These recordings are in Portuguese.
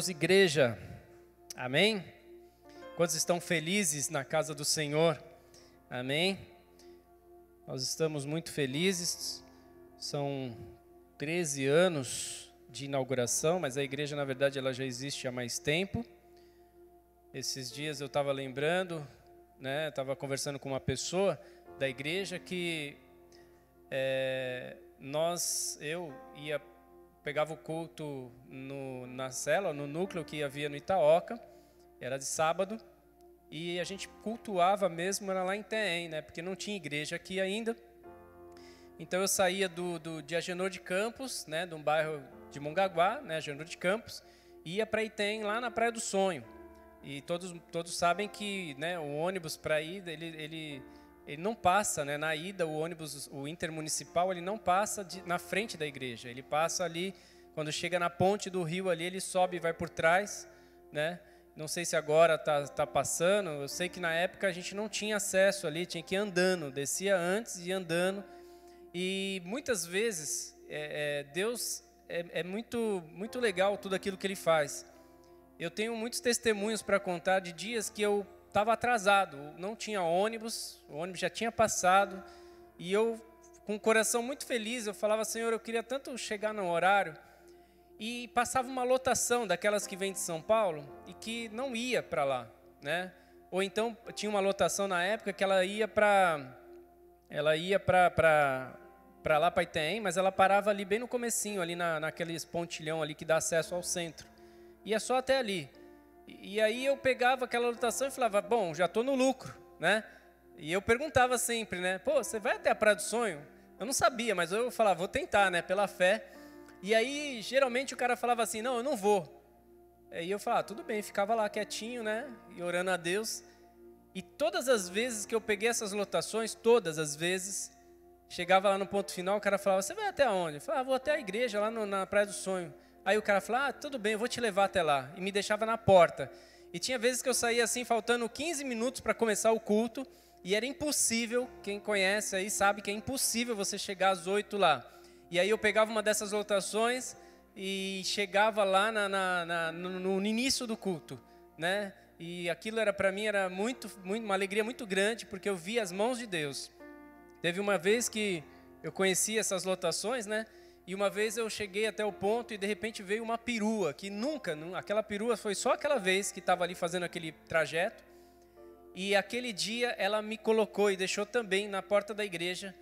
Igreja, amém? Quantos estão felizes na casa do Senhor? Amém? Nós estamos muito felizes, são 13 anos de inauguração, mas a igreja na verdade ela já existe há mais tempo. Esses dias eu estava lembrando, estava conversando com uma pessoa da igreja que eu pegava o culto na célula, no núcleo que havia no Itaoca, era de sábado, e a gente cultuava mesmo, era lá em Item, porque não tinha igreja aqui ainda. Então eu saía de Agenor de Campos, de um bairro de Mongaguá, Agenor de Campos, e ia para Item, lá na Praia do Sonho. E todos sabem que o ônibus para ir, ele não passa, na ida, o ônibus, o intermunicipal, ele não passa na frente da igreja. Ele passa ali, quando chega na ponte do rio ali, ele sobe e vai por trás, Não sei se agora tá passando. Eu sei que na época a gente não tinha acesso ali, tinha que ir andando, descia antes e ia andando. E muitas vezes, Deus é muito, muito legal tudo aquilo que Ele faz. Eu tenho muitos testemunhos para contar de dias que eu estava atrasado, não tinha ônibus, o ônibus já tinha passado, e eu, com o coração muito feliz, eu falava: Senhor, eu queria tanto chegar no horário, e passava uma lotação daquelas que vêm de São Paulo, e que não ia para lá, Ou então, tinha uma lotação na época que ela ia para lá para Item, mas ela parava ali bem no comecinho, ali naqueles pontilhão ali que dá acesso ao centro, ia só até ali. E aí eu pegava aquela lotação e falava: bom, já estou no lucro, E eu perguntava sempre, pô, você vai até a Praia do Sonho? Eu não sabia, mas eu falava: vou tentar, pela fé. E aí, geralmente, o cara falava assim: não, eu não vou. Aí eu falava: tudo bem, ficava lá quietinho, e orando a Deus. E todas as vezes que eu peguei essas lotações, todas as vezes, chegava lá no ponto final, o cara falava: você vai até onde? Eu falava: vou até a igreja, lá na Praia do Sonho. Aí o cara falava: tudo bem, eu vou te levar até lá. E me deixava na porta. E tinha vezes que eu saía assim, faltando 15 minutos para começar o culto, e era impossível, quem conhece aí sabe que é impossível você chegar às 8 lá. E aí eu pegava uma dessas lotações e chegava lá no início do culto, E aquilo para mim era uma alegria muito grande, porque eu via as mãos de Deus. Teve uma vez que eu conheci essas lotações, E uma vez eu cheguei até o ponto e de repente veio uma perua, que aquela perua foi só aquela vez que estava ali fazendo aquele trajeto. E aquele dia ela me colocou e deixou também na porta da igreja.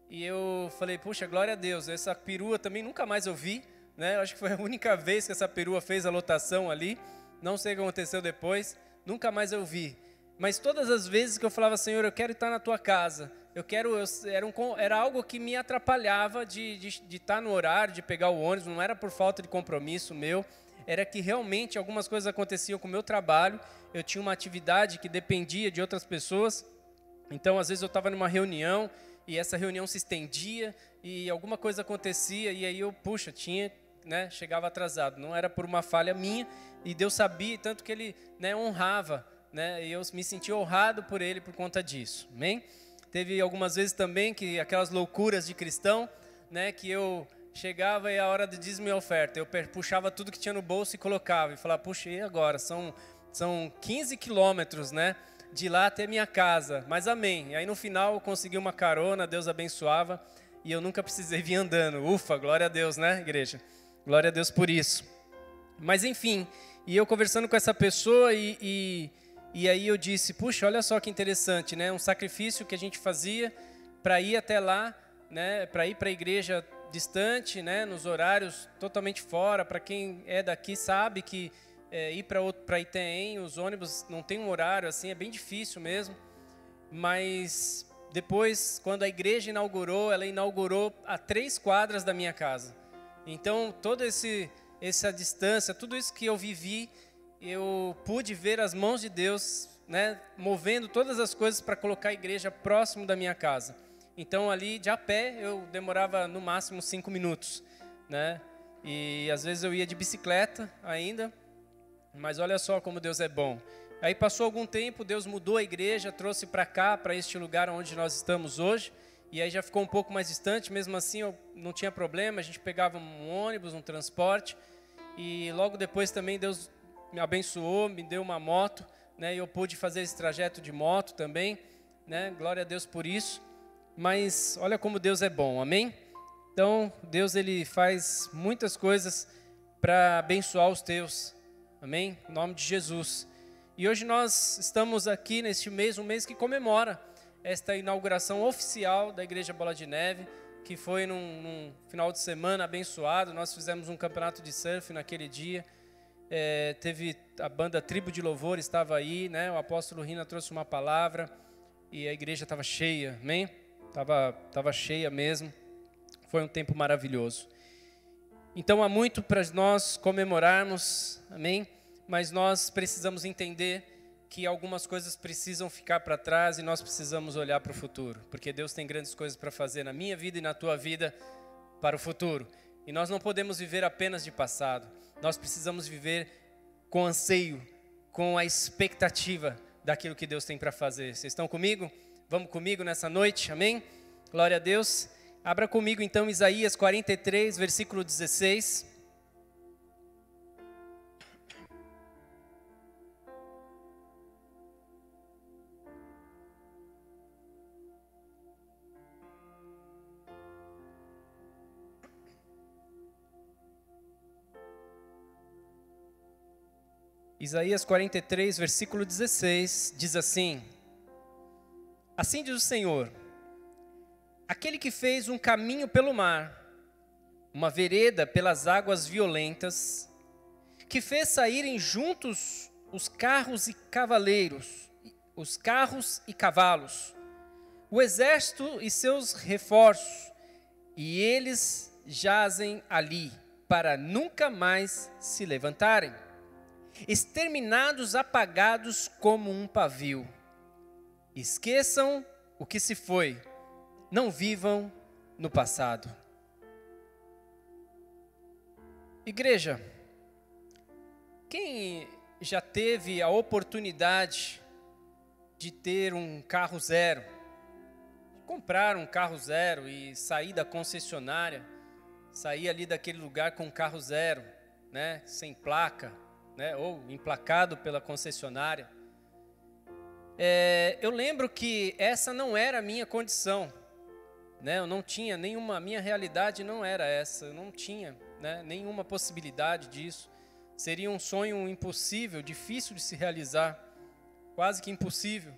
E eu falei: puxa, glória a Deus, essa perua também nunca mais eu vi, Eu acho que foi a única vez que essa perua fez a lotação ali. Não sei o que aconteceu depois, nunca mais eu vi. Mas todas as vezes que eu falava: Senhor, eu quero estar na tua casa, era algo que me atrapalhava de estar no horário, de pegar o ônibus. Não era por falta de compromisso meu, era que realmente algumas coisas aconteciam com o meu trabalho. Eu tinha uma atividade que dependia de outras pessoas, então às vezes eu estava numa reunião e essa reunião se estendia e alguma coisa acontecia e aí eu, chegava atrasado. Não era por uma falha minha, e Deus sabia, tanto que Ele honrava, e eu me senti honrado por Ele por conta disso, amém? Teve algumas vezes também que aquelas loucuras de cristão, que eu chegava e a hora de dízimo e oferta, eu puxava tudo que tinha no bolso e colocava, e falava: puxa, e agora? São 15 quilômetros, de lá até minha casa, mas amém. E aí no final eu consegui uma carona, Deus abençoava, e eu nunca precisei vir andando. Ufa, glória a Deus, igreja? Glória a Deus por isso. Mas enfim, e eu conversando com essa pessoa e aí eu disse: puxa, olha só que interessante, um sacrifício que a gente fazia para ir até lá, para ir para a igreja distante, nos horários totalmente fora. Para quem é daqui sabe que ir para Item, os ônibus não tem um horário assim, é bem difícil mesmo. Mas depois, quando a igreja inaugurou, ela inaugurou a 3 quadras da minha casa. Então, toda essa distância, tudo isso que eu vivi, eu pude ver as mãos de Deus, movendo todas as coisas para colocar a igreja próximo da minha casa. Então, ali, de a pé, eu demorava no máximo 5 minutos, E às vezes eu ia de bicicleta ainda, mas olha só como Deus é bom. Aí passou algum tempo, Deus mudou a igreja, trouxe para cá, para este lugar onde nós estamos hoje. E aí já ficou um pouco mais distante, mesmo assim eu não tinha problema, a gente pegava um ônibus, um transporte. E logo depois também Deus me abençoou, me deu uma moto, né? E eu pude fazer esse trajeto de moto também, né? Glória a Deus por isso. Mas olha como Deus é bom, amém? Então, Deus ele faz muitas coisas para abençoar os teus, amém? Em nome de Jesus. E hoje nós estamos aqui neste mês, um mês que comemora esta inauguração oficial da Igreja Bola de Neve, que foi num final de semana abençoado. Nós fizemos um campeonato de surf naquele dia. Teve a banda Tribo de Louvor, estava aí, né? O apóstolo Rina trouxe uma palavra e a igreja estava cheia, amém? Tava cheia mesmo. Foi um tempo maravilhoso. Então há muito para nós comemorarmos, amém? Mas nós precisamos entender que algumas coisas precisam ficar para trás e nós precisamos olhar para o futuro, porque Deus tem grandes coisas para fazer na minha vida e na tua vida para o futuro. E nós não podemos viver apenas de passado. Nós precisamos viver com anseio, com a expectativa daquilo que Deus tem para fazer. Vocês estão comigo? Vamos comigo nessa noite, amém? Glória a Deus. Abra comigo então Isaías 43, versículo 16. Isaías 43, versículo 16, diz assim: Assim diz o Senhor, aquele que fez um caminho pelo mar, uma vereda pelas águas violentas, que fez saírem juntos os carros e cavaleiros, os carros e cavalos, o exército e seus reforços, e eles jazem ali, para nunca mais se levantarem. Exterminados, apagados como um pavio. Esqueçam o que se foi, não vivam no passado. Igreja, quem já teve a oportunidade de ter um carro zero, comprar um carro zero e sair da concessionária, sair ali daquele lugar com um carro zero, né, sem placa, né, ou emplacado pela concessionária. Eu lembro que essa não era a minha condição, né, eu não tinha nenhuma, a minha realidade não era essa, eu não tinha, né, nenhuma possibilidade disso. Seria um sonho impossível, difícil de se realizar, quase que impossível.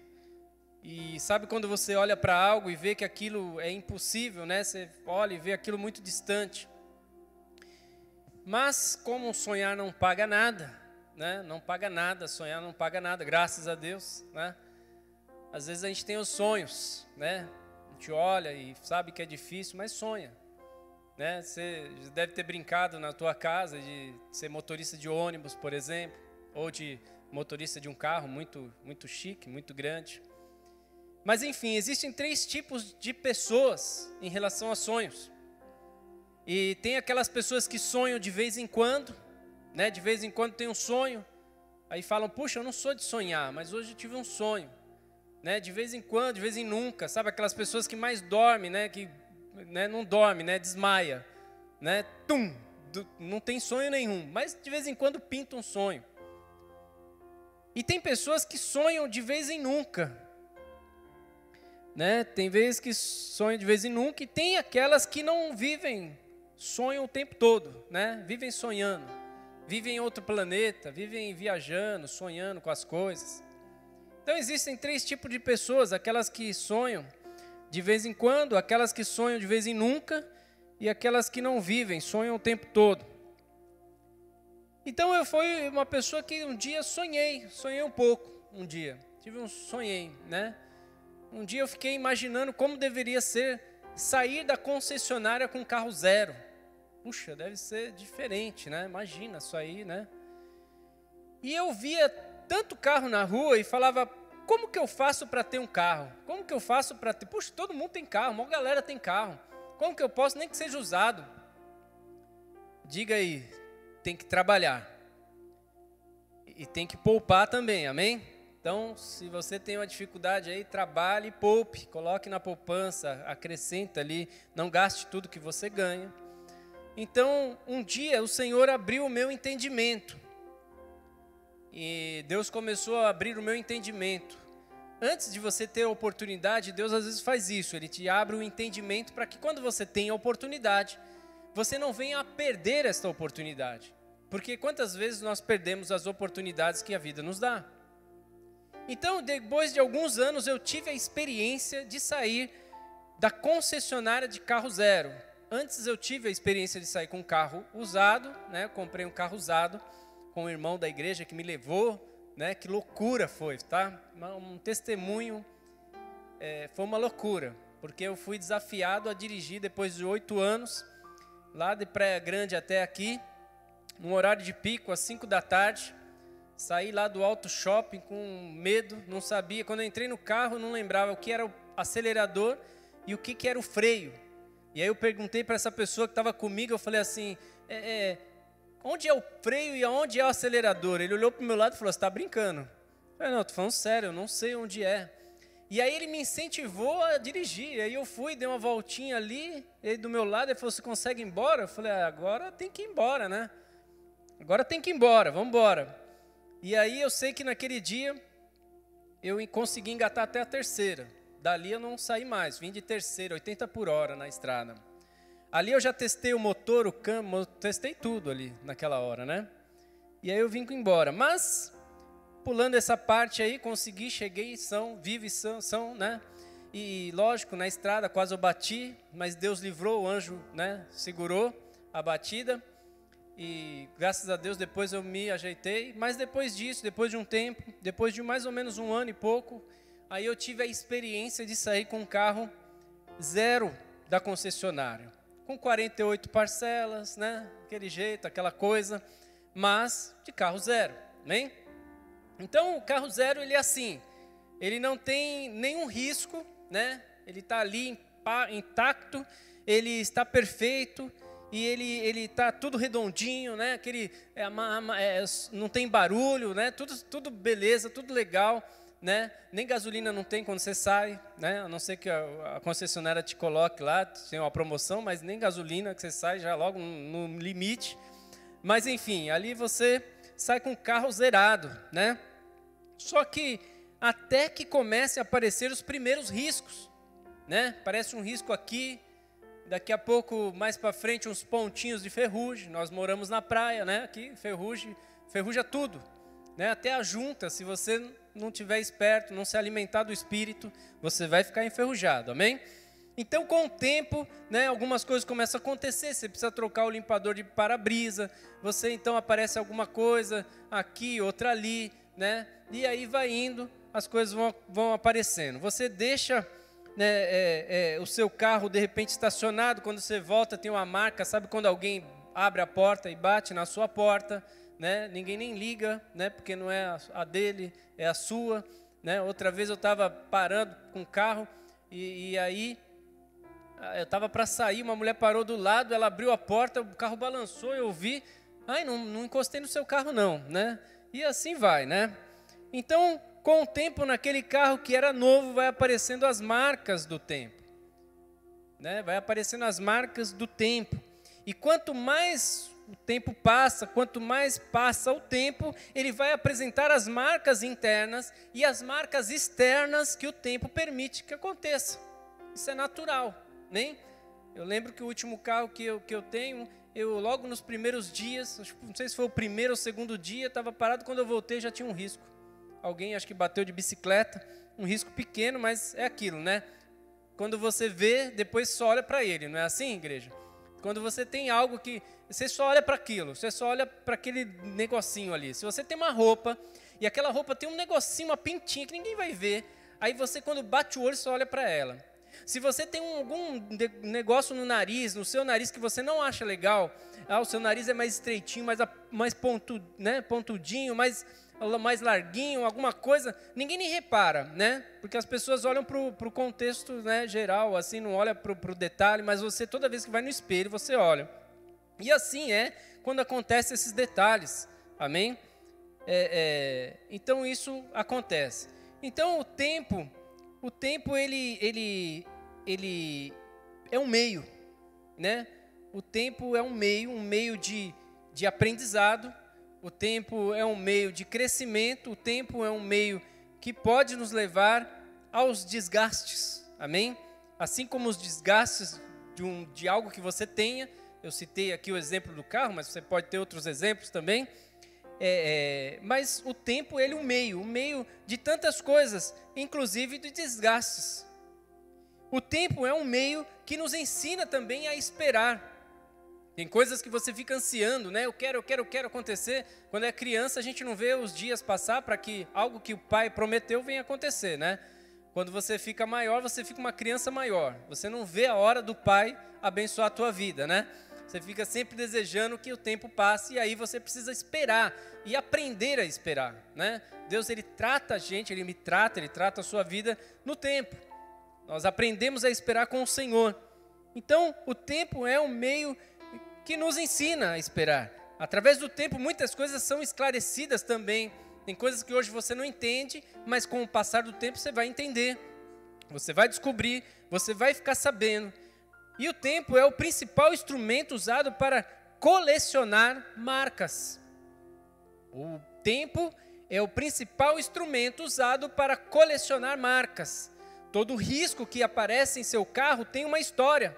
E sabe quando você olha para algo e vê que aquilo é impossível, né, você olha e vê aquilo muito distante. Mas como sonhar não paga nada, né? Não paga nada, sonhar não paga nada, graças a Deus, né? Às vezes a gente tem os sonhos, né? A gente olha e sabe que é difícil, mas sonha, né? Você deve ter brincado na tua casa de ser motorista de ônibus, por exemplo, ou de motorista de um carro muito, muito chique, muito grande. Mas enfim, existem 3 tipos de pessoas em relação a sonhos. E tem aquelas pessoas que sonham de vez em quando, né? De vez em quando tem um sonho, aí falam, puxa, eu não sou de sonhar, mas hoje eu tive um sonho, né? De vez em quando, de vez em nunca, sabe aquelas pessoas que mais dormem, né? Que, né, não dorme, né? Desmaia, né? Não tem sonho nenhum, mas de vez em quando pinta um sonho. E tem pessoas que sonham de vez em nunca, né? Tem vezes que sonham de vez em nunca, e tem aquelas que não vivem, sonham o tempo todo, né? Vivem sonhando. Vivem em outro planeta, vivem viajando, sonhando com as coisas. Então existem 3 tipos de pessoas, aquelas que sonham de vez em quando, aquelas que sonham de vez em nunca e aquelas que não vivem, sonham o tempo todo. Então eu fui uma pessoa que um dia sonhei um pouco, um dia. Sonhei, né? Um dia eu fiquei imaginando como deveria ser sair da concessionária com carro zero. Puxa, deve ser diferente, né? Imagina isso aí, né? E eu via tanto carro na rua e falava, como que eu faço para ter um carro? Como que eu faço para ter... Puxa, todo mundo tem carro, uma galera tem carro. Como que eu posso, nem que seja usado? Diga aí, tem que trabalhar. E tem que poupar também, amém? Então, se você tem uma dificuldade aí, trabalhe e poupe. Coloque na poupança, acrescenta ali, não gaste tudo que você ganha. Então, um dia o Senhor abriu o meu entendimento. E Deus começou a abrir o meu entendimento. Antes de você ter a oportunidade, Deus às vezes faz isso. Ele te abre o entendimento para que quando você tem a oportunidade, você não venha a perder esta oportunidade. Porque quantas vezes nós perdemos as oportunidades que a vida nos dá? Então, depois de alguns anos, eu tive a experiência de sair da concessionária de carro zero. Antes eu tive a experiência de sair com um carro usado, né? Comprei um carro usado com o irmão da igreja que me levou, né? Que loucura foi, tá? Um testemunho, foi uma loucura, porque eu fui desafiado a dirigir depois de 8 anos, lá de Praia Grande até aqui, num horário de pico, às 5 da tarde, saí lá do Auto Shopping com medo, não sabia, quando eu entrei no carro, não lembrava o que era o acelerador e o que era o freio. E aí eu perguntei para essa pessoa que estava comigo, eu falei assim, onde é o freio e aonde é o acelerador? Ele olhou para o meu lado e falou, você está brincando? Eu falei, não, estou falando sério, eu não sei onde é. E aí ele me incentivou a dirigir, aí eu fui, dei uma voltinha ali, ele do meu lado, ele falou, você consegue ir embora? Eu falei, agora tem que ir embora, né? Agora tem que ir embora, vamos embora. E aí eu sei que naquele dia eu consegui engatar até a terceira. Dali eu não saí mais, vim de terceira, 80 por hora na estrada. Ali eu já testei o motor, o câmbio, testei tudo ali naquela hora, né? E aí eu vim embora. Mas, pulando essa parte aí, consegui, cheguei vivo e são, né? E lógico, na estrada quase eu bati, mas Deus livrou, o anjo, né? Segurou a batida. E graças a Deus depois eu me ajeitei. Mas depois disso, depois de um tempo, depois de mais ou menos 1 ano e pouco, aí eu tive a experiência de sair com um carro zero da concessionária. Com 48 parcelas, né? Aquele jeito, aquela coisa, mas de carro zero, né? Então, o carro zero, ele é assim, ele não tem nenhum risco, né? Ele está ali intacto, ele está perfeito, e ele está tudo redondinho, né? Não tem barulho, né? Tudo beleza, tudo legal, né? Nem gasolina não tem quando você sai, né? A não ser que a concessionária te coloque lá, tem uma promoção, mas nem gasolina que você sai já logo no limite. Mas enfim, ali você sai com o carro zerado, né? Só que até que comece a aparecer os primeiros riscos, né? Parece um risco aqui, daqui a pouco mais para frente uns pontinhos de ferrugem. Nós moramos na praia, né? Aqui ferruja tudo, né? Até a junta, se você não estiver esperto, não se alimentar do Espírito, você vai ficar enferrujado, amém? Então, com o tempo, né, algumas coisas começam a acontecer, você precisa trocar o limpador de para-brisa, você então aparece alguma coisa aqui, outra ali, né? E aí vai indo, as coisas vão aparecendo. Você deixa, né, o seu carro de repente estacionado, quando você volta tem uma marca, sabe quando alguém abre a porta e bate na sua porta, né? Ninguém nem liga, né? Porque não é a dele, é a sua, né? Outra vez eu estava parando com o carro e aí eu estava para sair, uma mulher parou do lado, ela abriu a porta, o carro balançou, eu vi, não encostei no seu carro não, né? E assim vai, né? Então, com o tempo, naquele carro que era novo, vai aparecendo as marcas do tempo, né? Vai aparecendo as marcas do tempo. E quanto mais o tempo passa, quanto mais passa o tempo, ele vai apresentar as marcas internas e as marcas externas que o tempo permite que aconteça. Isso é natural, né? Eu lembro que o último carro que eu tenho, eu logo nos primeiros dias, não sei se foi o primeiro ou segundo dia, estava parado, quando eu voltei já tinha um risco. Alguém acho que bateu de bicicleta, um risco pequeno, mas é aquilo, né? Quando você vê, depois só olha para ele, não é assim, igreja? Quando você tem algo que você só olha para aquilo, você só olha para aquele negocinho ali. Se você tem uma roupa e aquela roupa tem um negocinho, uma pintinha que ninguém vai ver, aí você quando bate o olho só olha para ela. Se você tem algum negócio no nariz, no seu nariz que você não acha legal, o seu nariz é mais estreitinho, mais pontudinho, mais larguinho, alguma coisa, ninguém nem repara, né? Porque as pessoas olham para o contexto, né, geral, assim, não olha para o detalhe, mas você, toda vez que vai no espelho, você olha. E assim é quando acontecem esses detalhes, amém? Então isso acontece. Então o tempo ele é um meio, né? o tempo é um meio de aprendizado, o tempo é um meio de crescimento, o tempo é um meio que pode nos levar aos desgastes, amém? Assim como os desgastes de algo que você tenha, eu citei aqui o exemplo do carro, mas você pode ter outros exemplos também, mas o tempo ele é um meio de tantas coisas, inclusive de desgastes. O tempo é um meio que nos ensina também a esperar. Tem coisas que você fica ansiando, né? Eu quero acontecer. Quando é criança, a gente não vê os dias passar para que algo que o pai prometeu venha acontecer, né? Quando você fica maior, você fica uma criança maior. Você não vê a hora do pai abençoar a tua vida, né? Você fica sempre desejando que o tempo passe e aí você precisa esperar e aprender a esperar, né? Deus, Ele trata a gente, Ele trata a sua vida no tempo. Nós aprendemos a esperar com o Senhor. Então, o tempo é um meio que nos ensina a esperar. Através do tempo, muitas coisas são esclarecidas também. Tem coisas que hoje você não entende, mas com o passar do tempo você vai entender. Você vai descobrir, você vai ficar sabendo. E o tempo é o principal instrumento usado para colecionar marcas. O tempo é o principal instrumento usado para colecionar marcas. Todo risco que aparece em seu carro tem uma história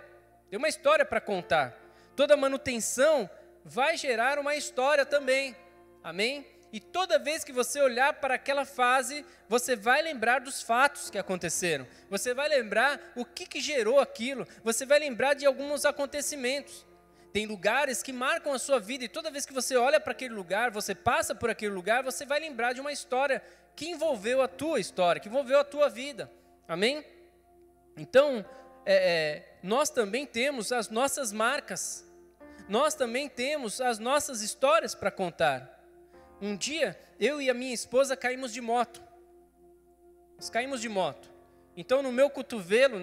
para contar. Toda manutenção vai gerar uma história também, amém? E toda vez que você olhar para aquela fase, você vai lembrar dos fatos que aconteceram. Você vai lembrar o que gerou aquilo. Você vai lembrar de alguns acontecimentos. Tem lugares que marcam a sua vida e toda vez que você olha para aquele lugar, você passa por aquele lugar, você vai lembrar de uma história que envolveu a tua história, que envolveu a tua vida. Amém? Então, nós também temos as nossas marcas. Nós também temos as nossas histórias para contar. Um dia, eu e a minha esposa caímos de moto. Nós caímos de moto. Então, no meu cotovelo,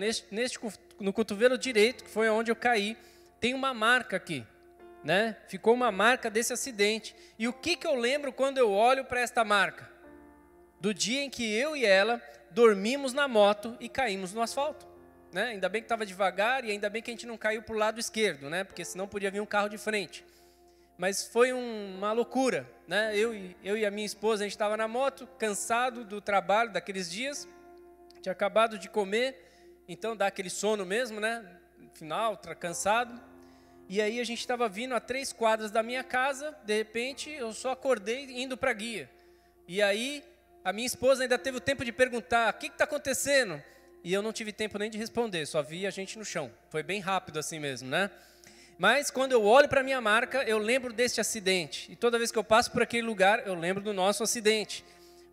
no cotovelo direito, que foi onde eu caí, tem uma marca aqui, né? Ficou uma marca desse acidente. E o que eu lembro quando eu olho para esta marca? Do dia em que eu e ela dormimos na moto e caímos no asfalto, né? Ainda bem que estava devagar e ainda bem que a gente não caiu para o lado esquerdo, né? Porque senão podia vir um carro de frente. Mas foi uma loucura, né? Eu e a minha esposa, a gente estava na moto, cansado do trabalho daqueles dias, tinha acabado de comer, então dá aquele sono mesmo, né? No final, cansado. E aí a gente estava vindo a 3 quadras da minha casa, de repente eu só acordei indo para a guia. E aí a minha esposa ainda teve o tempo de perguntar, o que está acontecendo? E eu não tive tempo nem de responder, só vi a gente no chão. Foi bem rápido assim mesmo, né? Mas quando eu olho para a minha marca, eu lembro deste acidente. E toda vez que eu passo por aquele lugar, eu lembro do nosso acidente.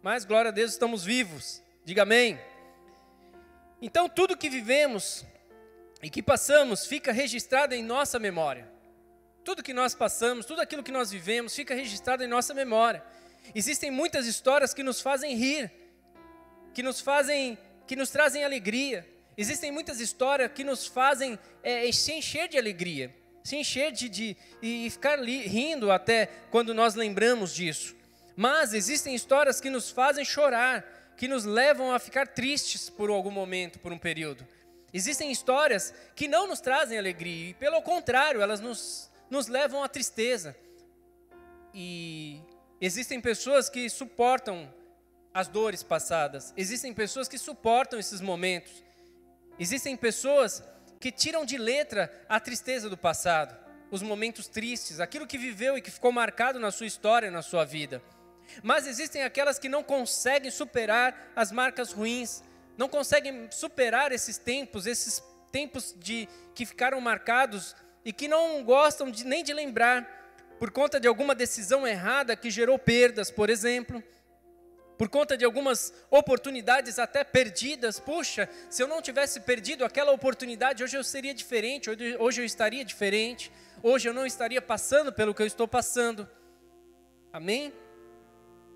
Mas, glória a Deus, estamos vivos. Diga amém. Então, tudo que vivemos e que passamos fica registrado em nossa memória. Tudo que nós passamos, tudo aquilo que nós vivemos, fica registrado em nossa memória. Existem muitas histórias que nos fazem rir, que nos trazem alegria. Existem muitas histórias que nos fazem se encher de alegria, se encher e ficar rindo até quando nós lembramos disso. Mas existem histórias que nos fazem chorar, que nos levam a ficar tristes por algum momento, por um período. Existem histórias que não nos trazem alegria, e pelo contrário, elas nos levam à tristeza. E existem pessoas que suportam as dores passadas. Existem pessoas que suportam esses momentos. Existem pessoas que tiram de letra a tristeza do passado, os momentos tristes, aquilo que viveu e que ficou marcado na sua história, na sua vida. Mas existem aquelas que não conseguem superar as marcas ruins, não conseguem superar esses tempos que ficaram marcados e que não gostam nem de lembrar, por conta de alguma decisão errada que gerou perdas, por exemplo, por conta de algumas oportunidades até perdidas. Puxa, se eu não tivesse perdido aquela oportunidade, hoje eu seria diferente, hoje eu estaria diferente, hoje eu não estaria passando pelo que eu estou passando. Amém?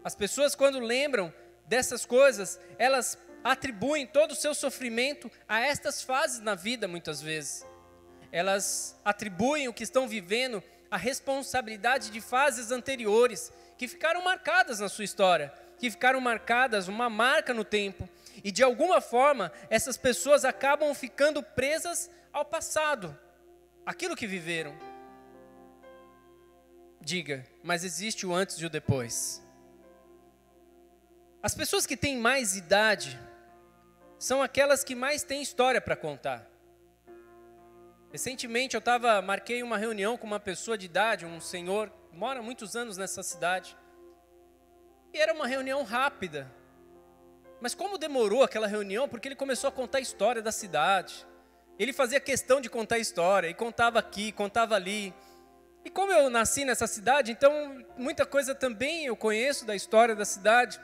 As pessoas, quando lembram dessas coisas, elas atribuem todo o seu sofrimento a estas fases na vida, muitas vezes. Elas atribuem o que estão vivendo à responsabilidade de fases anteriores, que ficaram marcadas na sua história, que ficaram marcadas, uma marca no tempo. E de alguma forma, essas pessoas acabam ficando presas ao passado. aquilo que viveram. Diga, mas existe o antes e o depois. As pessoas que têm mais idade são aquelas que mais têm história para contar. Recentemente marquei uma reunião com uma pessoa de idade, um senhor, mora há muitos anos nessa cidade. E era uma reunião rápida. Mas como demorou aquela reunião? Porque ele começou a contar a história da cidade. Ele fazia questão de contar a história, e contava aqui, contava ali. E como eu nasci nessa cidade, então muita coisa também eu conheço da história da cidade.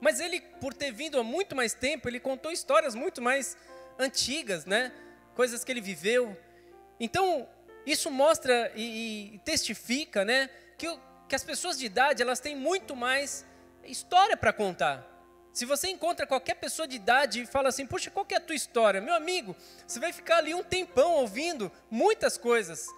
Mas ele, por ter vindo há muito mais tempo, ele contou histórias muito mais antigas, né? Coisas que ele viveu. Então, isso mostra e testifica, né? Que as pessoas de idade, elas têm muito mais história para contar. Se você encontra qualquer pessoa de idade e fala assim, poxa, qual que é a tua história? Meu amigo, você vai ficar ali um tempão ouvindo muitas coisas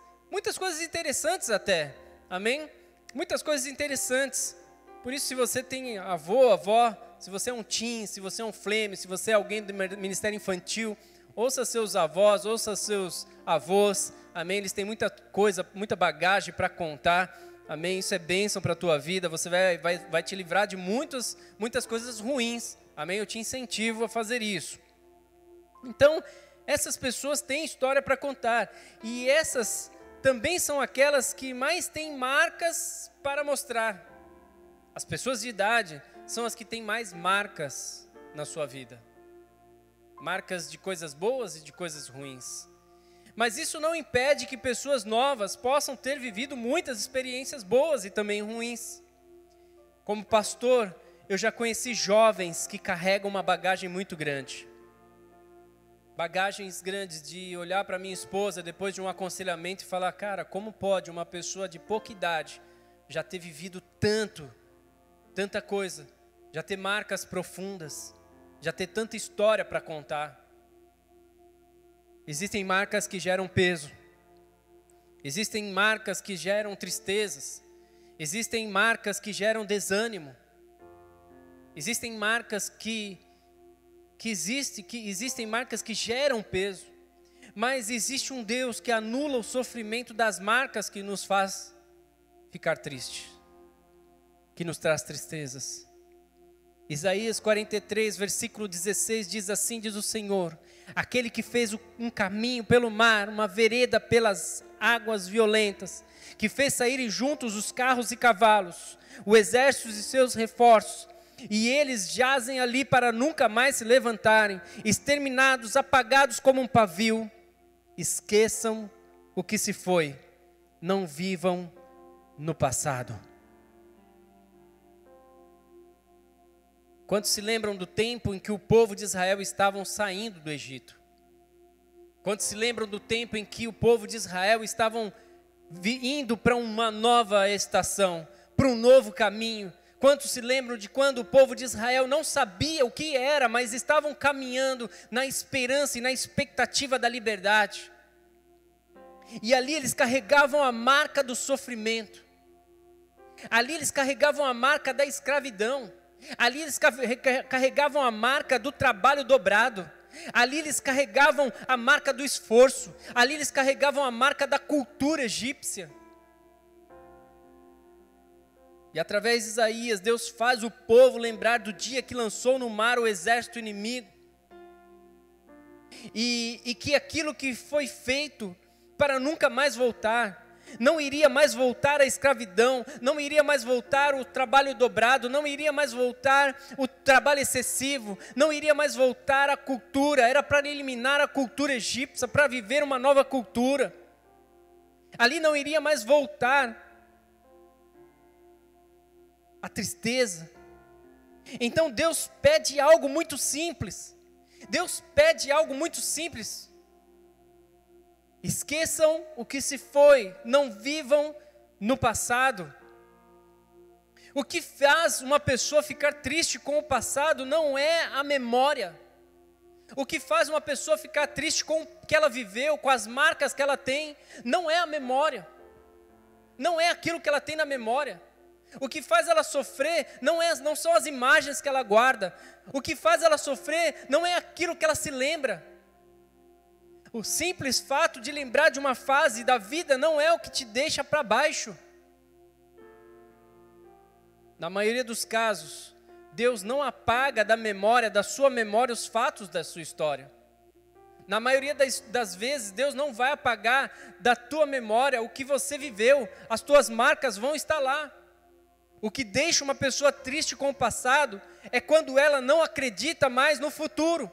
interessantes até, amém? Muitas coisas interessantes. Por isso, se você tem avô, avó, se você é um teen, se você é um flame, se você é alguém do ministério infantil, ouça seus avós, ouça seus avós, amém? Eles têm muita coisa, muita bagagem para contar, amém? Isso é bênção para a tua vida, você vai te livrar de muitas coisas ruins, amém? Eu te incentivo a fazer isso. Então, essas pessoas têm história para contar, e essas também são aquelas que mais têm marcas para mostrar. As pessoas de idade são as que têm mais marcas na sua vida. Marcas de coisas boas e de coisas ruins. Mas isso não impede que pessoas novas possam ter vivido muitas experiências boas e também ruins. Como pastor, eu já conheci jovens que carregam uma bagagem muito grande. Bagagens grandes de olhar para minha esposa depois de um aconselhamento e falar, cara, como pode uma pessoa de pouca idade já ter vivido tanta coisa, já ter marcas profundas, já ter tanta história para contar. Existem marcas que geram peso, existem marcas que geram tristezas, existem marcas que geram desânimo, existem marcas existem marcas que geram peso, mas existe um Deus que anula o sofrimento das marcas que nos faz ficar triste, que nos traz tristezas. Isaías 43, versículo 16 diz assim, diz o Senhor, aquele que fez um caminho pelo mar, uma vereda pelas águas violentas, que fez saírem juntos os carros e cavalos, o exército e seus reforços, e eles jazem ali para nunca mais se levantarem, exterminados, apagados como um pavio. Esqueçam o que se foi, não vivam no passado. Quantos se lembram do tempo em que o povo de Israel estavam saindo do Egito? Quantos se lembram do tempo em que o povo de Israel estavam indo para uma nova estação, para um novo caminho? Quantos se lembram de quando o povo de Israel não sabia o que era, mas estavam caminhando na esperança e na expectativa da liberdade? E ali eles carregavam a marca do sofrimento. Ali eles carregavam a marca da escravidão. Ali eles carregavam a marca do trabalho dobrado. Ali eles carregavam a marca do esforço. Ali eles carregavam a marca da cultura egípcia. E através de Isaías, Deus faz o povo lembrar do dia que lançou no mar o exército inimigo. E que aquilo que foi feito para nunca mais voltar, não iria mais voltar a escravidão, não iria mais voltar o trabalho dobrado, não iria mais voltar o trabalho excessivo, não iria mais voltar a cultura, era para eliminar a cultura egípcia, para viver uma nova cultura. Ali não iria mais voltar a tristeza. Então Deus pede algo muito simples. Deus pede algo muito simples. Esqueçam o que se foi, não vivam no passado. O que faz uma pessoa ficar triste com o passado não é a memória. O que faz uma pessoa ficar triste com o que ela viveu, com as marcas que ela tem, não é a memória. Não é aquilo que ela tem na memória. O que faz ela sofrer não são as imagens que ela guarda. O que faz ela sofrer não é aquilo que ela se lembra. O simples fato de lembrar de uma fase da vida não é o que te deixa para baixo. Na maioria dos casos, Deus não apaga da sua memória os fatos da sua história. Na maioria das vezes, Deus não vai apagar da tua memória o que você viveu, as tuas marcas vão estar lá. O que deixa uma pessoa triste com o passado é quando ela não acredita mais no futuro.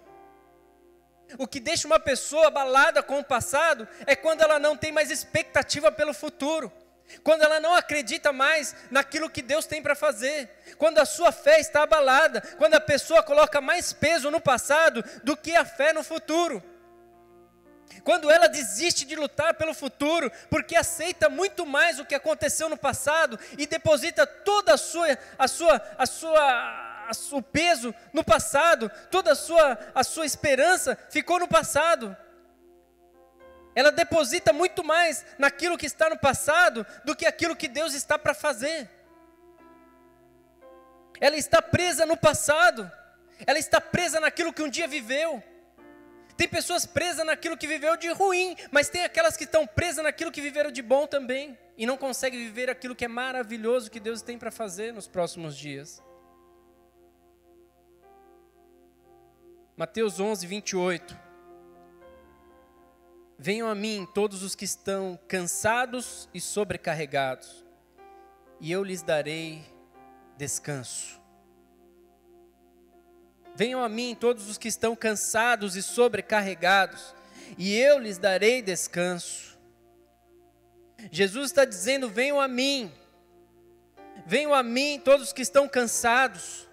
O que deixa uma pessoa abalada com o passado é quando ela não tem mais expectativa pelo futuro. Quando ela não acredita mais naquilo que Deus tem para fazer. Quando a sua fé está abalada. Quando a pessoa coloca mais peso no passado do que a fé no futuro. Quando ela desiste de lutar pelo futuro, porque aceita muito mais o que aconteceu no passado e deposita toda o peso no passado, toda a sua esperança ficou no passado. Ela deposita muito mais naquilo que está no passado do que aquilo que Deus está para fazer. Ela está presa no passado, ela está presa naquilo que um dia viveu. Tem pessoas presas naquilo que viveu de ruim, mas tem aquelas que estão presas naquilo que viveram de bom também, e não conseguem viver aquilo que é maravilhoso que Deus tem para fazer nos próximos dias. Mateus 11, 28. Venham a mim todos os que estão cansados e sobrecarregados, e eu lhes darei descanso. Venham a mim todos os que estão cansados e sobrecarregados, e eu lhes darei descanso. Jesus está dizendo, venham a mim todos os que estão cansados,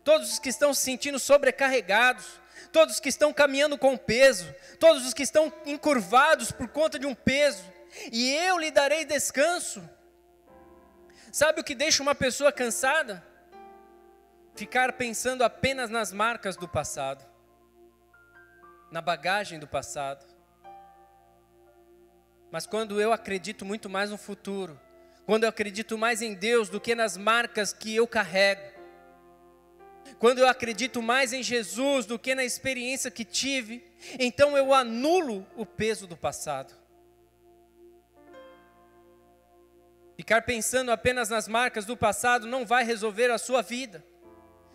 todos os que estão se sentindo sobrecarregados, todos os que estão caminhando com peso, todos os que estão encurvados por conta de um peso, e eu lhe darei descanso. Sabe o que deixa uma pessoa cansada? Ficar pensando apenas nas marcas do passado, na bagagem do passado. Mas quando eu acredito muito mais no futuro, quando eu acredito mais em Deus do que nas marcas que eu carrego, quando eu acredito mais em Jesus do que na experiência que tive, então eu anulo o peso do passado. Ficar pensando apenas nas marcas do passado não vai resolver a sua vida.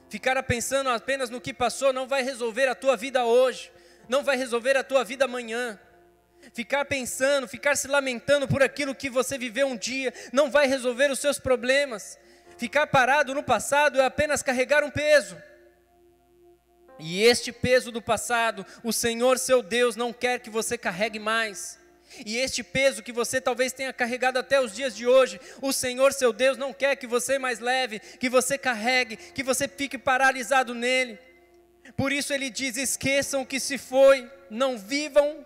Ficar pensando apenas no que passou não vai resolver a tua vida hoje, não vai resolver a tua vida amanhã. Ficar pensando, ficar se lamentando por aquilo que você viveu um dia, não vai resolver os seus problemas. Ficar parado no passado é apenas carregar um peso. E este peso do passado, o Senhor seu Deus não quer que você carregue mais. E este peso que você talvez tenha carregado até os dias de hoje, o Senhor seu Deus não quer que você mais leve, que você carregue, que você fique paralisado nele. Por isso ele diz, esqueçam o que se foi, não vivam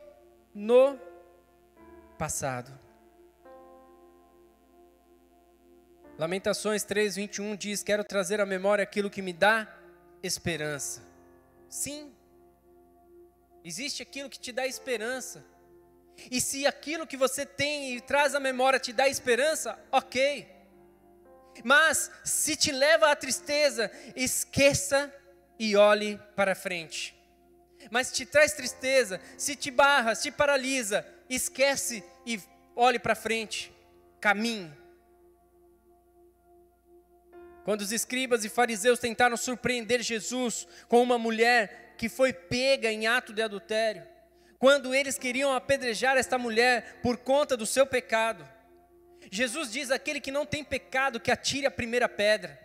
no passado. Lamentações 3:21 diz, quero trazer à memória aquilo que me dá esperança. Sim, existe aquilo que te dá esperança. E se aquilo que você tem e traz à memória te dá esperança, ok. Mas se te leva à tristeza, esqueça e olhe para frente. Mas se te traz tristeza, se te barra, se te paralisa, esquece e olhe para frente, caminhe. Quando os escribas e fariseus tentaram surpreender Jesus com uma mulher que foi pega em ato de adultério, quando eles queriam apedrejar esta mulher por conta do seu pecado, Jesus diz, aquele que não tem pecado, que atire a primeira pedra.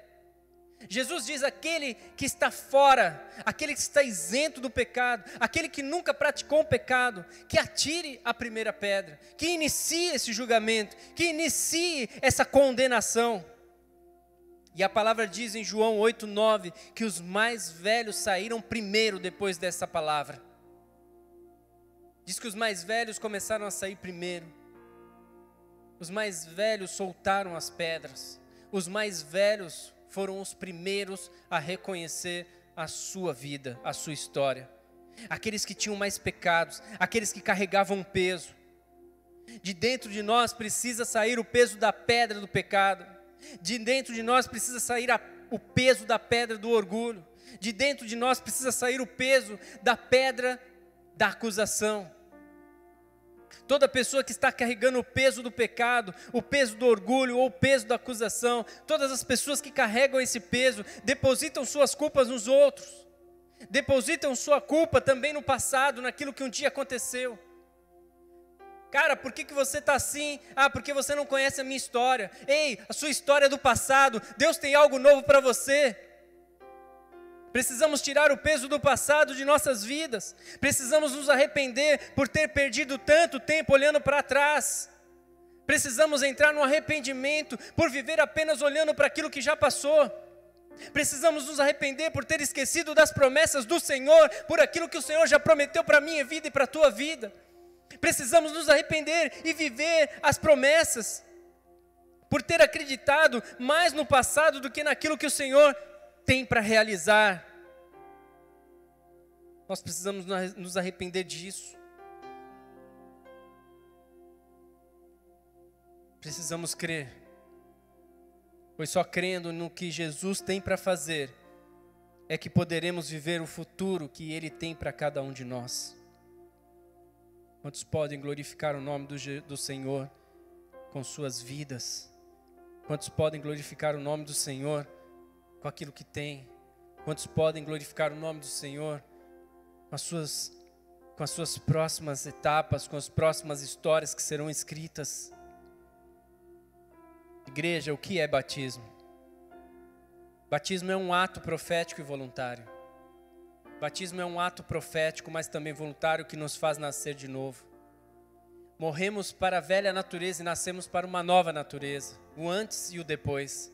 Jesus diz, aquele que está fora, aquele que está isento do pecado, aquele que nunca praticou o pecado, que atire a primeira pedra, que inicie esse julgamento, que inicie essa condenação. E a palavra diz em João 8:9, que os mais velhos saíram primeiro depois dessa palavra. Diz que os mais velhos começaram a sair primeiro. Os mais velhos soltaram as pedras. Os mais velhos foram os primeiros a reconhecer a sua vida, a sua história. Aqueles que tinham mais pecados, aqueles que carregavam peso. De dentro de nós precisa sair o peso da pedra do pecado. De dentro de nós precisa sair o peso da pedra do orgulho. De dentro de nós precisa sair o peso da pedra da acusação. Toda pessoa que está carregando o peso do pecado, o peso do orgulho ou o peso da acusação, todas as pessoas que carregam esse peso, depositam suas culpas nos outros. Depositam sua culpa também no passado, naquilo que um dia aconteceu. Cara, por que você está assim? Ah, porque você não conhece a minha história. Ei, a sua história é do passado. Deus tem algo novo para você. Precisamos tirar o peso do passado de nossas vidas. Precisamos nos arrepender por ter perdido tanto tempo olhando para trás. Precisamos entrar no arrependimento por viver apenas olhando para aquilo que já passou. Precisamos nos arrepender por ter esquecido das promessas do Senhor, por aquilo que o Senhor já prometeu para a minha vida e para a tua vida. Precisamos nos arrepender e viver as promessas, por ter acreditado mais no passado do que naquilo que o Senhor tem para realizar. Nós precisamos nos arrepender disso. Precisamos crer, pois só crendo no que Jesus tem para fazer, é que poderemos viver o futuro que Ele tem para cada um de nós. Quantos podem glorificar o nome do Senhor com suas vidas? Quantos podem glorificar o nome do Senhor com aquilo que tem? Quantos podem glorificar o nome do Senhor com as suas próximas etapas, com as próximas histórias que serão escritas? Igreja, o que é batismo? Batismo é um ato profético e voluntário. Batismo é um ato profético, mas também voluntário, que nos faz nascer de novo. Morremos para a velha natureza e nascemos para uma nova natureza, o antes e o depois.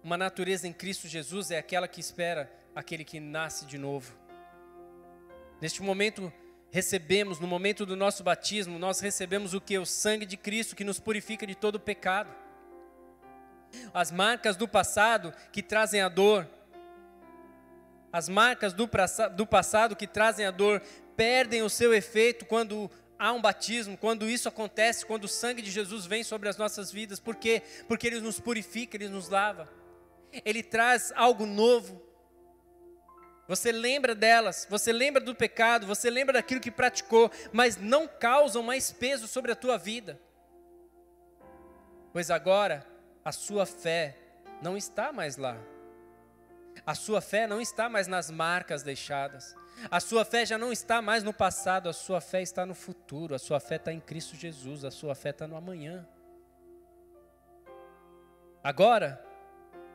Uma natureza em Cristo Jesus é aquela que espera aquele que nasce de novo. Neste momento, no momento do nosso batismo, nós recebemos o que? O sangue de Cristo, que nos purifica de todo o pecado. As marcas do passado que trazem a dor, as marcas do passado que trazem a dor perdem o seu efeito quando há um batismo, quando isso acontece, quando o sangue de Jesus vem sobre as nossas vidas. Por quê? Porque Ele nos purifica, Ele nos lava. Ele traz algo novo. Você lembra delas, você lembra do pecado, você lembra daquilo que praticou, mas não causam mais peso sobre a tua vida. Pois agora a sua fé não está mais lá. A sua fé não está mais nas marcas deixadas. A sua fé já não está mais no passado, a sua fé está no futuro. A sua fé está em Cristo Jesus, a sua fé está no amanhã. Agora,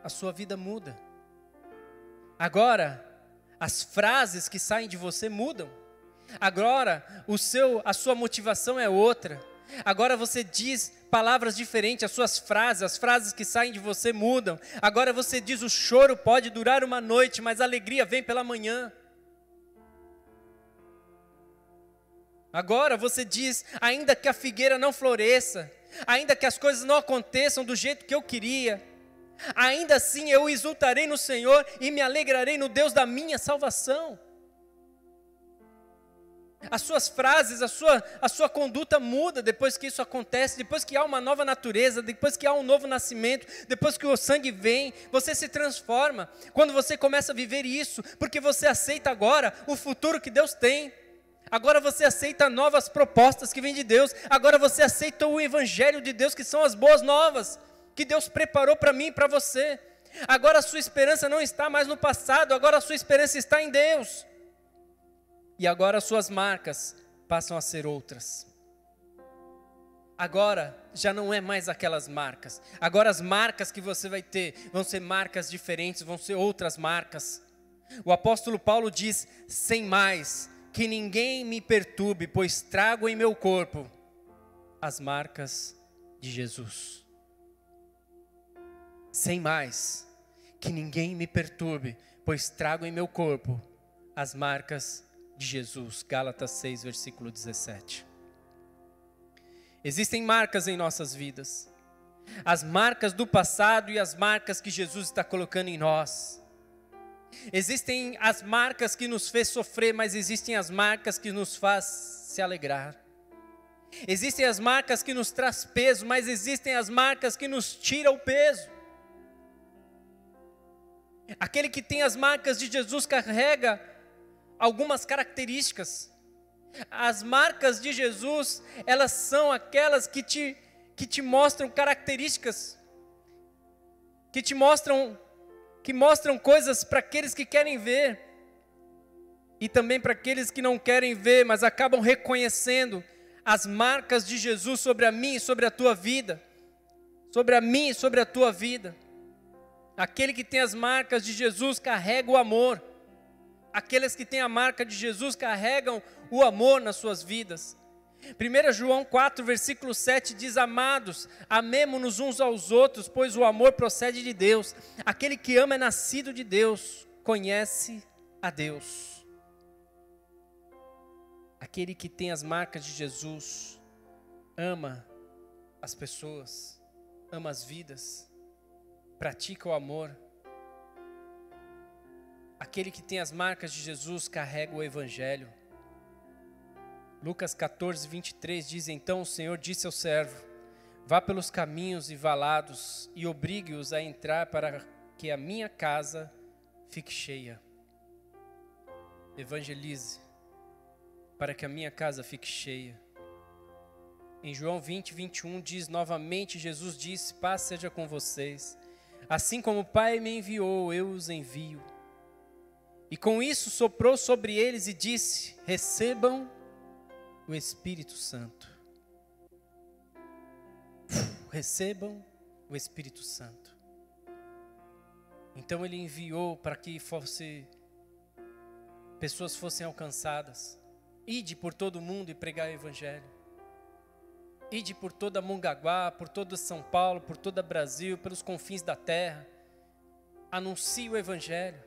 a sua vida muda. Agora, as frases que saem de você mudam. Agora, a sua motivação é outra. Agora você diz palavras diferentes, as frases que saem de você mudam. Agora você diz: o choro pode durar uma noite, mas a alegria vem pela manhã. Agora você diz: ainda que a figueira não floresça, ainda que as coisas não aconteçam do jeito que eu queria, ainda assim eu exultarei no Senhor e me alegrarei no Deus da minha salvação. As suas frases, a sua conduta muda depois que isso acontece, depois que há uma nova natureza, depois que há um novo nascimento, depois que o sangue vem, você se transforma. Quando você começa a viver isso, porque você aceita agora o futuro que Deus tem. Agora você aceita novas propostas que vêm de Deus. Agora você aceita o Evangelho de Deus, que são as boas novas, que Deus preparou para mim e para você. Agora a sua esperança não está mais no passado, agora a sua esperança está em Deus. E agora as suas marcas passam a ser outras. Agora já não é mais aquelas marcas. Agora as marcas que você vai ter vão ser marcas diferentes, vão ser outras marcas. O apóstolo Paulo diz: sem mais, que ninguém me perturbe, pois trago em meu corpo as marcas de Jesus. Sem mais, que ninguém me perturbe, pois trago em meu corpo as marcas de Jesus. Gálatas 6, versículo 17. Existem marcas em nossas vidas. As marcas do passado e as marcas que Jesus está colocando em nós. Existem as marcas que nos fez sofrer, mas existem as marcas que nos faz se alegrar. Existem as marcas que nos traz peso, mas existem as marcas que nos tira o peso. Aquele que tem as marcas de Jesus carrega algumas características. As marcas de Jesus, elas são aquelas que te mostram características, que mostram coisas para aqueles que querem ver, e também para aqueles que não querem ver, mas acabam reconhecendo as marcas de Jesus sobre a mim e sobre a tua vida. Sobre a mim e sobre a tua vida. Aquele que tem as marcas de Jesus carrega o amor. Aqueles que têm a marca de Jesus carregam o amor nas suas vidas. 1 João 4, versículo 7 diz: amados, amemo-nos uns aos outros, pois o amor procede de Deus. Aquele que ama é nascido de Deus, conhece a Deus. Aquele que tem as marcas de Jesus ama as pessoas, ama as vidas, pratica o amor. Aquele que tem as marcas de Jesus carrega o Evangelho. Lucas 14, 23 diz: então o Senhor disse ao servo: vá pelos caminhos e valados e obrigue-os a entrar para que a minha casa fique cheia. Evangelize, para que a minha casa fique cheia. Em João 20, 21 diz novamente, Jesus disse: paz seja com vocês. Assim como o Pai me enviou, eu os envio. E com isso soprou sobre eles e disse: recebam o Espírito Santo. Recebam o Espírito Santo. Então ele enviou para que pessoas fossem alcançadas. Ide por todo o mundo e pregar o Evangelho. Ide por toda Mongaguá, por todo São Paulo, por todo o Brasil, pelos confins da terra. Anuncie o Evangelho.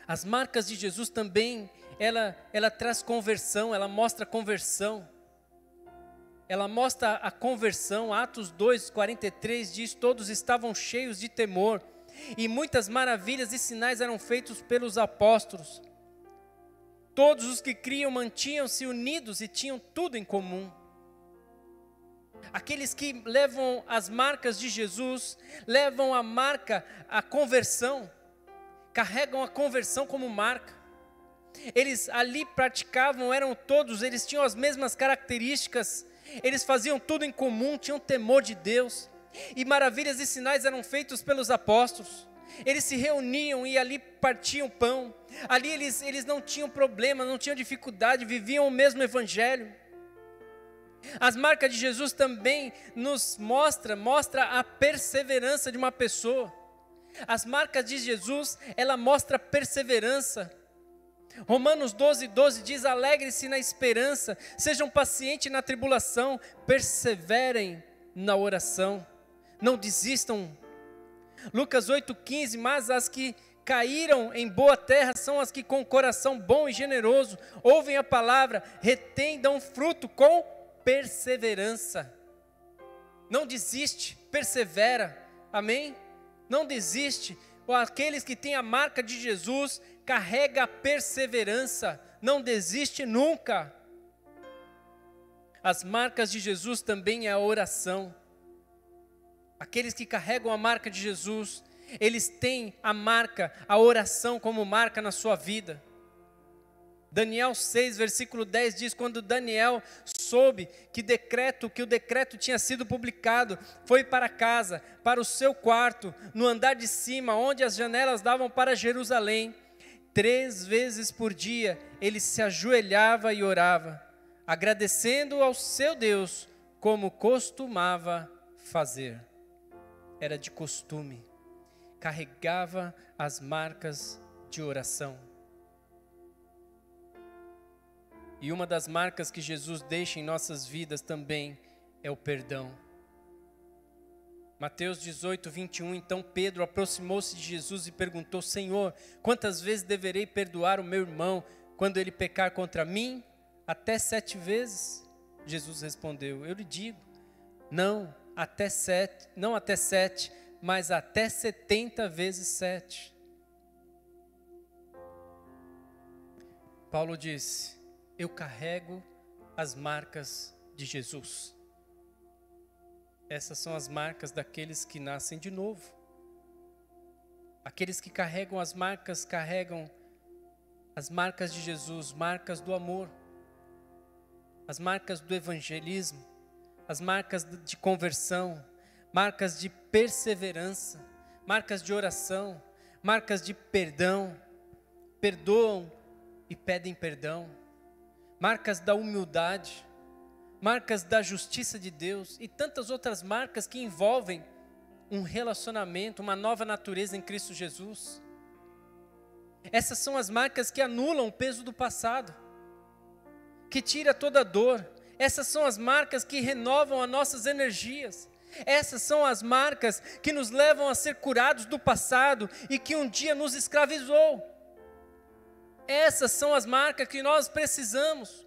As marcas de Jesus também, ela traz conversão, ela mostra conversão. Ela mostra a conversão. Atos 2, 43 diz: todos estavam cheios de temor, e muitas maravilhas e sinais eram feitos pelos apóstolos. Todos os que criam mantinham-se unidos e tinham tudo em comum. Aqueles que levam as marcas de Jesus, levam a marca, a conversão, carregam a conversão como marca. Eles ali praticavam, eles tinham as mesmas características, eles faziam tudo em comum, tinham temor de Deus. E maravilhas e sinais eram feitos pelos apóstolos. Eles se reuniam e ali partiam pão. Ali eles não tinham problema, não tinham dificuldade, viviam o mesmo Evangelho. As marcas de Jesus também nos mostra a perseverança de uma pessoa. As marcas de Jesus, ela mostra perseverança. Romanos 12, 12 diz: alegre-se na esperança, sejam pacientes na tribulação, perseverem na oração, não desistam. Lucas 8,15, mas as que caíram em boa terra são as que com coração bom e generoso ouvem a palavra, retêm, dão fruto com perseverança. Não desiste, persevera, amém? Não desiste. Aqueles que têm a marca de Jesus, carrega a perseverança, não desiste nunca. As marcas de Jesus também é a oração. Aqueles que carregam a marca de Jesus, eles têm a marca, a oração como marca na sua vida. Daniel 6, versículo 10 diz: quando Daniel soube que o decreto tinha sido publicado, foi para casa, para o seu quarto, no andar de cima, onde as janelas davam para Jerusalém. 3 vezes por dia ele se ajoelhava e orava, agradecendo ao seu Deus, como costumava fazer. Era de costume, carregava as marcas de oração. E uma das marcas que Jesus deixa em nossas vidas também é o perdão. Mateus 18, 21, então Pedro aproximou-se de Jesus e perguntou: Senhor, quantas vezes deverei perdoar o meu irmão quando ele pecar contra mim? Até 7 vezes? Jesus respondeu: eu lhe digo, não até 7, mas até 70 vezes 7. Paulo disse: eu carrego as marcas de Jesus. Essas são as marcas daqueles que nascem de novo. Aqueles que carregam as marcas de Jesus, marcas do amor, as marcas do evangelismo, as marcas de conversão, marcas de perseverança, marcas de oração, marcas de perdão, perdoam e pedem perdão, marcas da humildade, marcas da justiça de Deus e tantas outras marcas que envolvem um relacionamento, uma nova natureza em Cristo Jesus. Essas são as marcas que anulam o peso do passado, que tira toda a dor. Essas são as marcas que renovam as nossas energias. Essas são as marcas que nos levam a ser curados do passado e que um dia nos escravizou. Essas são as marcas que nós precisamos.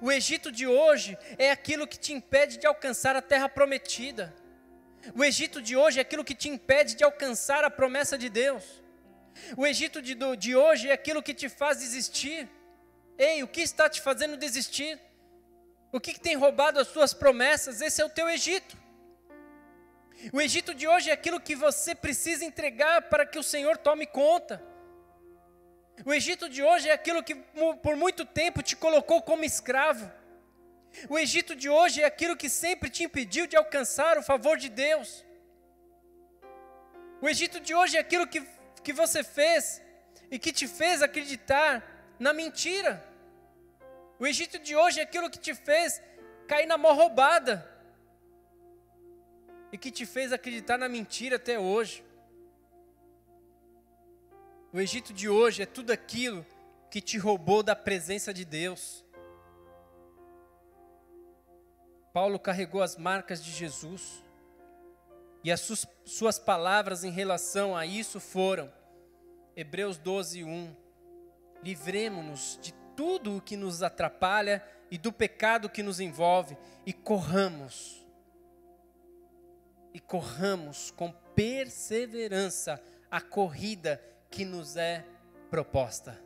O Egito de hoje é aquilo que te impede de alcançar a terra prometida. O Egito de hoje é aquilo que te impede de alcançar a promessa de Deus. O Egito de hoje é aquilo que te faz desistir. Ei, o que está te fazendo desistir? O que tem roubado as suas promessas? Esse é o teu Egito. O Egito de hoje é aquilo que você precisa entregar para que o Senhor tome conta. O Egito de hoje é aquilo que por muito tempo te colocou como escravo. O Egito de hoje é aquilo que sempre te impediu de alcançar o favor de Deus. O Egito de hoje é aquilo que você fez e que te fez acreditar na mentira. O Egito de hoje é aquilo que te fez cair na mão roubada e que te fez acreditar na mentira até hoje. O Egito de hoje é tudo aquilo que te roubou da presença de Deus. Paulo carregou as marcas de Jesus e as suas palavras em relação a isso foram Hebreus 12:1. Livremo-nos de tudo o que nos atrapalha e do pecado que nos envolve e corramos com perseverança a corrida que nos é proposta.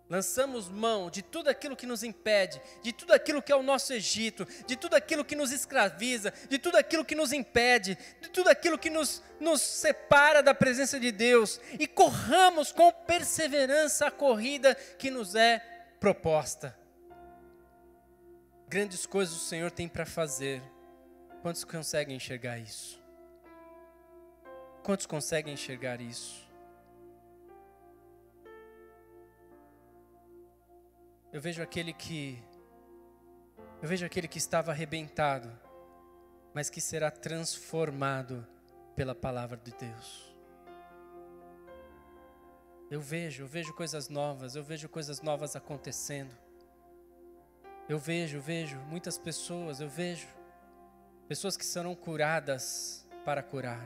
Lançamos mão de tudo aquilo que nos impede, de tudo aquilo que é o nosso Egito, de tudo aquilo que nos escraviza, de tudo aquilo que nos impede, de tudo aquilo que nos separa da presença de Deus e corramos com perseverança a corrida que nos é proposta. Grandes coisas o Senhor tem para fazer. Quantos conseguem enxergar isso? Quantos conseguem enxergar isso? Eu vejo aquele que estava arrebentado, mas que será transformado pela palavra de Deus. Eu vejo coisas novas, eu vejo coisas novas acontecendo. Eu vejo muitas pessoas, eu vejo pessoas que serão curadas para curar.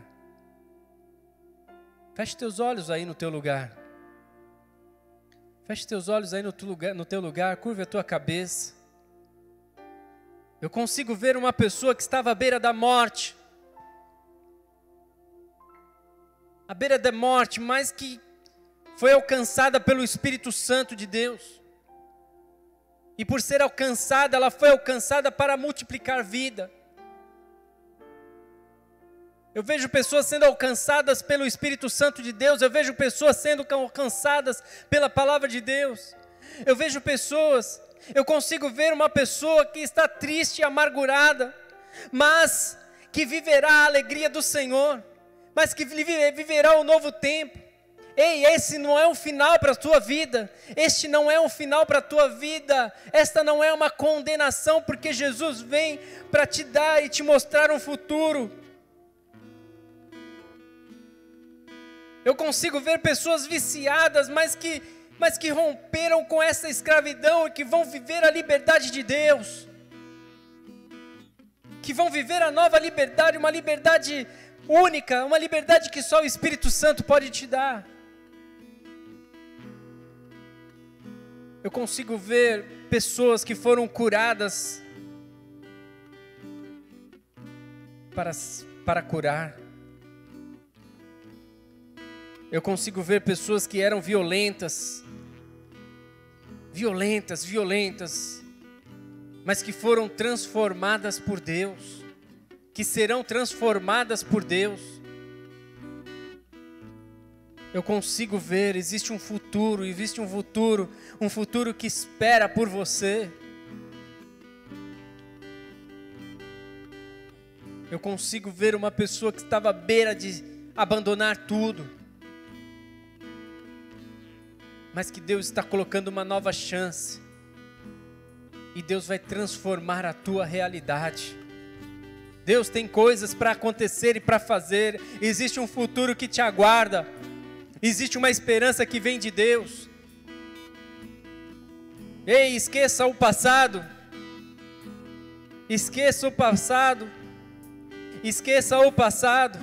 Feche teus olhos aí no teu lugar. Feche teus olhos aí no teu lugar, curve a tua cabeça. Eu consigo ver uma pessoa que estava à beira da morte. À beira da morte, mas que foi alcançada pelo Espírito Santo de Deus. E por ser alcançada, ela foi alcançada para multiplicar vida. Eu vejo pessoas sendo alcançadas pelo Espírito Santo de Deus. Eu vejo pessoas sendo alcançadas pela palavra de Deus. Eu consigo ver uma pessoa que está triste e amargurada, mas que viverá a alegria do Senhor, mas que viverá um novo tempo. Ei, esse não é um final para a tua vida. Este não é um final para a tua vida. Esta não é uma condenação, porque Jesus vem para te dar e te mostrar um futuro. Eu consigo ver pessoas viciadas, mas que romperam com essa escravidão e que vão viver a liberdade de Deus. Que vão viver a nova liberdade, uma liberdade única, uma liberdade que só o Espírito Santo pode te dar. Eu consigo ver pessoas que foram curadas para curar. Eu consigo ver pessoas que eram violentas, mas que foram transformadas por Deus, que serão transformadas por Deus. Eu consigo ver, existe um futuro que espera por você. Eu consigo ver uma pessoa que estava à beira de abandonar tudo, mas que Deus está colocando uma nova chance, e Deus vai transformar a tua realidade. Deus tem coisas para acontecer e para fazer. Existe um futuro que te aguarda. Existe uma esperança que vem de Deus. Ei, esqueça o passado. Esqueça o passado. Esqueça o passado.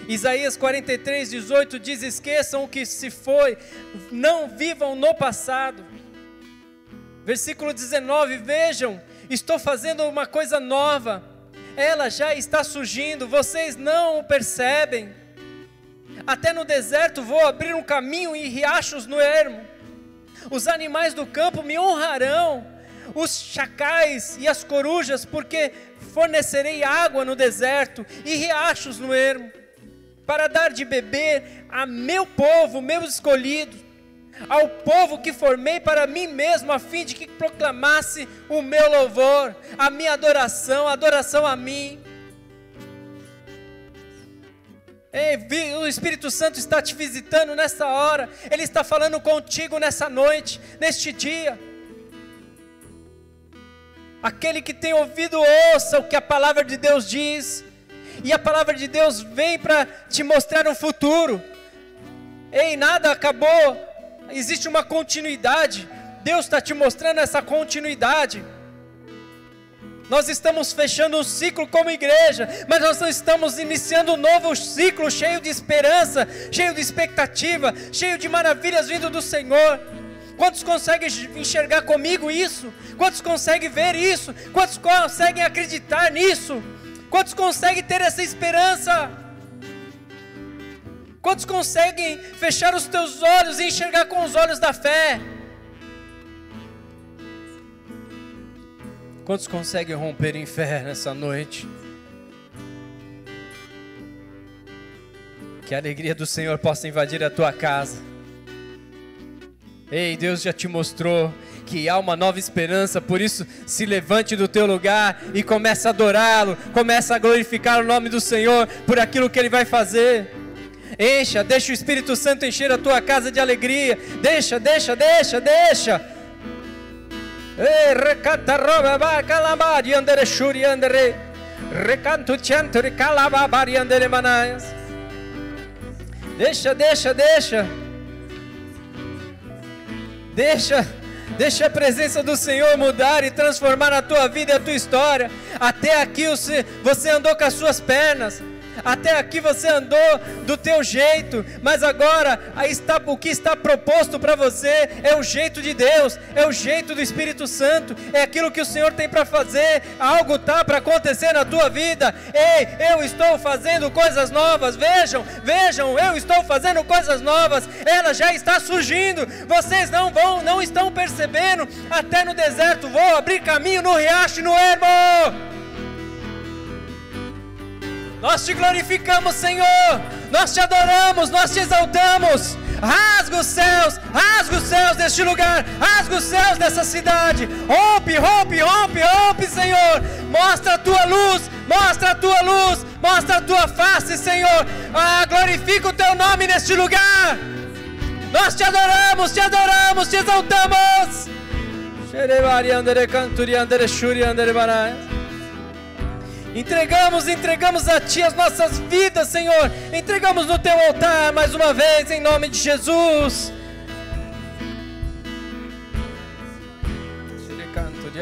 Isaías 43:18 diz: esqueçam o que se foi, não vivam no passado. Versículo 19: vejam, estou fazendo uma coisa nova, ela já está surgindo, vocês não o percebem. Até no deserto vou abrir um caminho e riachos no ermo. Os animais do campo me honrarão, os chacais e as corujas, porque fornecerei água no deserto e riachos no ermo, para dar de beber a meu povo, meus escolhidos, ao povo que formei para mim mesmo, a fim de que proclamasse o meu louvor, a minha adoração, a adoração a mim. Ei, o Espírito Santo está te visitando nessa hora, Ele está falando contigo nessa noite, neste dia. Aquele que tem ouvido, ouça o que a palavra de Deus diz, e a palavra de Deus vem para te mostrar um futuro. Ei, nada acabou, existe uma continuidade. Deus está te mostrando essa continuidade. Nós estamos fechando um ciclo como igreja, mas nós estamos iniciando um novo ciclo, cheio de esperança, cheio de expectativa, cheio de maravilhas vindo do Senhor. Quantos conseguem enxergar comigo isso? Quantos conseguem ver isso? Quantos conseguem acreditar nisso? Quantos conseguem ter essa esperança? Quantos conseguem fechar os teus olhos e enxergar com os olhos da fé? Quantos conseguem romper em fé nessa noite? Que a alegria do Senhor possa invadir a tua casa. Ei, Deus já te mostrou que há uma nova esperança, por isso se levante do teu lugar e comece a adorá-lo, comece a glorificar o nome do Senhor por aquilo que Ele vai fazer. Deixa o Espírito Santo encher a tua casa de alegria. Deixa. Recanta roba ba calabari andere shuri andere recanto chanto recalabari andere manaias. Deixa a presença do Senhor mudar e transformar a tua vida e a tua história. Até aqui você andou com as suas pernas, até aqui você andou do teu jeito, mas agora o que está proposto para você é o jeito de Deus, é o jeito do Espírito Santo, é aquilo que o Senhor tem para fazer. Algo está para acontecer na tua vida. Ei, eu estou fazendo coisas novas. Vejam, eu estou fazendo coisas novas, ela já está surgindo, vocês não estão percebendo. Até no deserto vou abrir caminho, no riacho e no ermo. Nós te glorificamos, Senhor, nós te adoramos, nós te exaltamos. Rasga os céus deste lugar, rasga os céus dessa cidade. Rompe, Senhor. Mostra a tua luz, mostra a tua face, Senhor. Glorifica o teu nome neste lugar. Nós te adoramos, te exaltamos. Entregamos a Ti as nossas vidas, Senhor. Entregamos no Teu altar mais uma vez, em nome de Jesus. Canto de